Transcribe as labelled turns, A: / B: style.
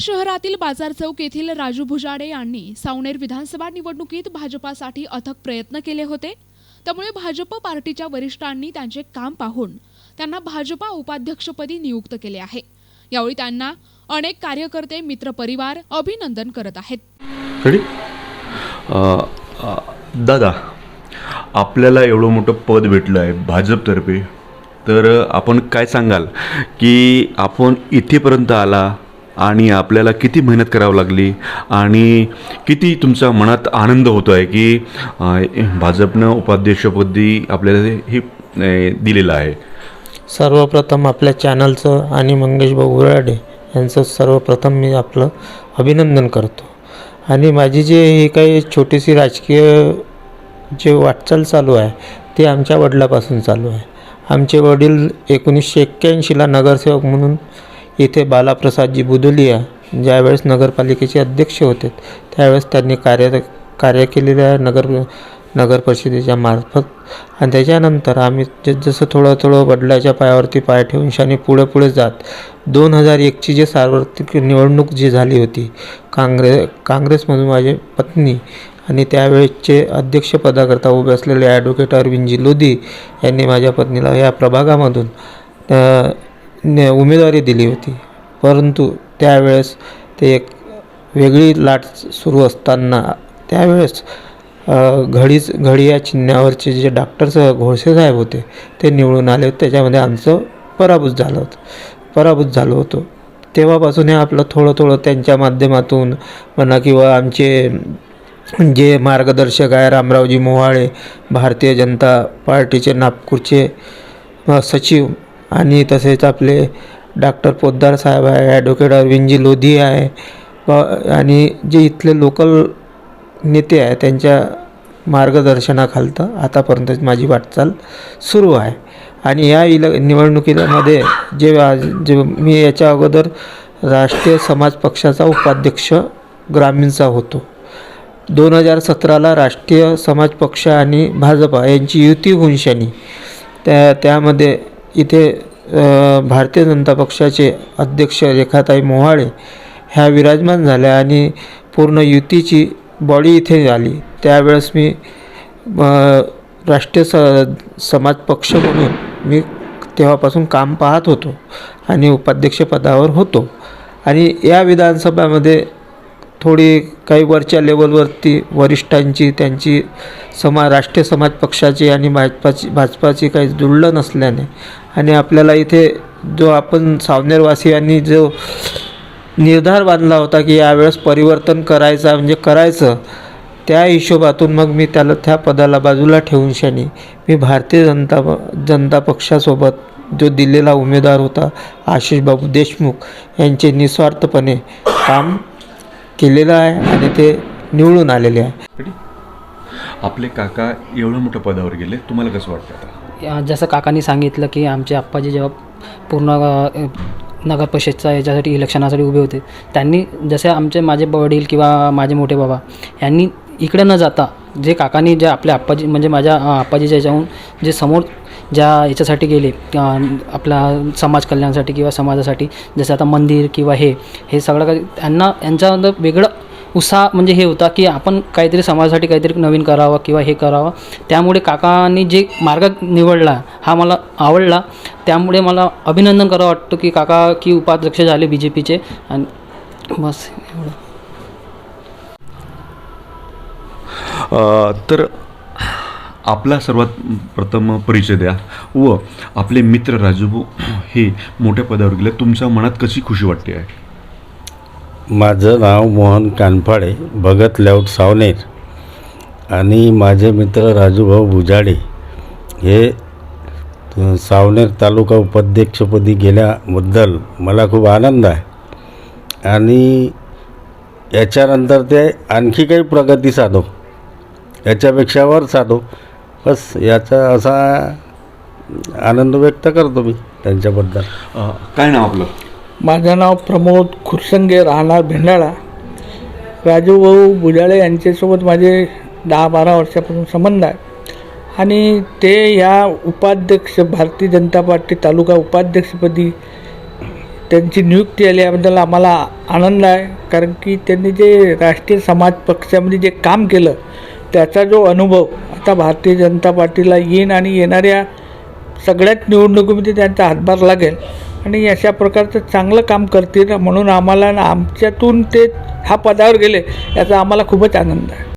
A: शहरातील बाजार चौक येथील राजू भुजाडे यांनी सावनेर विधानसभा निवडणुकीत भाजपासाठी अथक प्रयत्न केले होते. त्यामुळे भाजप पार्टीच्या वरिष्ठांनी त्यांचे काम पाहून त्यांना भाजपा उपाध्यक्षपदी नियुक्त केले आहे. यावेळी त्यांना अनेक कार्यकर्ते, मित्रपरिवार अभिनंदन करत आहेत.
B: दादा, आपल्याला एवढं मोठं पद भेटलं आहे भाजपतर्फे, तर आपण काय सांगाल की आपण इथेपर्यंत आला आणि आपल्याला किती मेहनत करावी लागली आणि किती तुमच्या मनात आनंद होतो आहे की भाजपनं उपाध्यक्षपदी आपल्याला हे दिलेलं आहे?
C: सर्वप्रथम आपल्या चॅनलचं आणि मंगेश भाऊ बुराडे यांचं सर्वप्रथम मी आपलं अभिनंदन करतो. आणि माझी जे ही काही छोटीशी राजकीय जे वाटचाल चालू आहे ते आमच्या वडिलापासून चालू आहे. आमचे वडील 1981ला नगरसेवक म्हणून इथे बालाप्रसादजी बुदुलिया ज्यावेळेस नगरपालिकेचे अध्यक्ष होते त्यावेळेस त्यांनी कार्य केलेलं आहे नगर परिषदेच्या मार्फत. आणि त्याच्यानंतर आम्ही जसं थोडं वडिलाच्या पायावरती पाय ठेवून शाने पुढे जात 2001ची जे सार्वत्रिक निवडणूक जी झाली होती काँग्रेसमधून माझी पत्नी आणि त्यावेळेसचे अध्यक्षपदाकरता उभे असलेले ॲडव्होकेट अरविंदजी लोधी यांनी माझ्या पत्नीला या प्रभागामधून उमेदवारी दिली होती. परंतु त्यावेळेस ते एक वेगळी लाट सुरू असताना त्यावेळेस घडी या चिन्हावरचे जे डॉक्टर घोळसे साहेब होते ते निवडून आले होते. त्याच्यामध्ये आमचं पराभूत झालो होतो. तेव्हापासून हे आपलं थोडं त्यांच्या माध्यमातून म्हणा किंवा आमचे जे मार्गदर्शक आहे रामरावजी मोहाळे, भारतीय जनता पार्टीचे नागपूरचे सचिव, आणि तसेच आपले डॉक्टर पोद्दार साहेब आहे, ॲडव्होकेट अरविंदजी लोधी आहे, आणि जे इथले लोकल नेते आहे त्यांच्या मार्गदर्शनाखालतं आतापर्यंत माझी वाटचाल सुरू आहे. आणि या निवडणुकीमध्ये जे मी याच्या अगोदर राष्ट्रीय समाज पक्षाचा उपाध्यक्ष ग्रामीणचा होतो. 2017ला राष्ट्रीय समाज पक्ष आणि भाजपा यांची युती होऊन शानी त्यामध्ये इथे भारतीय जनता पक्षाचे अध्यक्ष रेखाताई मोहाळे ह्या विराजमान झाल्या आणि पूर्ण युतीची बॉडी इथे आली. त्यावेळेस मी राष्ट्रीय समाज पक्ष म्हणून मी तेव्हापासून काम पाहत होतो आणि उपाध्यक्षपदावर होतो. आणि या विधानसभामध्ये थोडी काही वरच्या लेवलवरती वरिष्ठांची त्यांची राष्ट्रीय समाज पक्षाची आणि भाजपाची काही जुळलं नसल्याने आणि आपल्याला इथे जो आपण सावनेरवासियांनी जो निर्धार बांधला होता की यावेळेस परिवर्तन करायचं त्या हिशोबातून मग मी त्या पदाला बाजूला ठेवून शानी मी भारतीय जनता पक्षासोबत जो दिलेला उमेदवार होता आशिष बाबू देशमुख यांचे निस्वार्थपणे काम केलेलं आहे आणि ते निवडून आलेले आहे.
B: आपले काका एवढं मोठ्या पदावर गेले, तुम्हाला कसं वाटतं आता?
D: जसं काकांनी सांगितलं की आमचे आप्पाजी जेव्हा पूर्ण नगर परिषदचा याच्यासाठी इलेक्शनासाठी उभे होते त्यांनी जसे माझे वडील किंवा माझे मोठे बाबा यांनी इकडे न जाता जे काकांनी जे आपल्या आप्पाजी म्हणजे माझ्या आप्पाजीच्या याच्याहून जे समोर ज्या याच्यासाठी गेले आपला समाज कल्याणासाठी किंवा समाजासाठी जसं आता मंदिर किंवा हे सगळं काही यांच्यामध्ये वेगळं उत्साह म्हणजे हे होता की आपण काहीतरी समाजासाठी काहीतरी नवीन करावं किंवा हे करावं. त्यामुळे काकांनी जे मार्ग निवडला हा मला आवडला. त्यामुळे मला अभिनंदन करावं वाटतं की काका की उपाध्यक्ष झाले BJPचे. आणि बस एवढं.
B: तर आपला सर्वात प्रथम परिचय द्या व आपले मित्र राजूभाऊ हे मोठ्या पदावर गेले, तुमच्या मनात कशी खुशी वाटते आहे?
E: माझं नाव मोहन कानफाडे, भगत लेआउट सावनेर, आणि माझे मित्र राजूभाऊ भुजाडे हे सावनेर तालुका उपाध्यक्षपदी गेल्याबद्दल मला खूप आनंद आहे. आणि याच्यानंतर ते आणखी काही प्रगती साधो, याच्यापेक्षा वर साधो, बस याचा असा आनंद व्यक्त करतो मी त्यांच्याबद्दल.
B: काय नाव आपलं?
F: माझं नाव प्रमोद खुरसंगे, राहणार भेंडाळा. राजूभाऊ भुजाडे यांच्यासोबत माझे 10-12 वर्षापासून संबंध आहे आणि ते या उपाध्यक्ष भारतीय जनता पार्टी तालुका उपाध्यक्षपदी त्यांची नियुक्ती आली याबद्दल आम्हाला आनंद आहे. कारण की त्यांनी जे राष्ट्रीय समाज पक्षामध्ये जे काम केलं त्याचा जो अनुभव आता भारतीय जनता पार्टीला येईन आणि येणाऱ्या सगळ्याच निवडणुकीमध्ये त्यांचा हातभार लागेल आणि अशा प्रकारचं चांगलं काम करतील. म्हणून आम्हाला आमच्यातून ते ह्या पदावर गेले याचा आम्हाला खूपच आनंद आहे.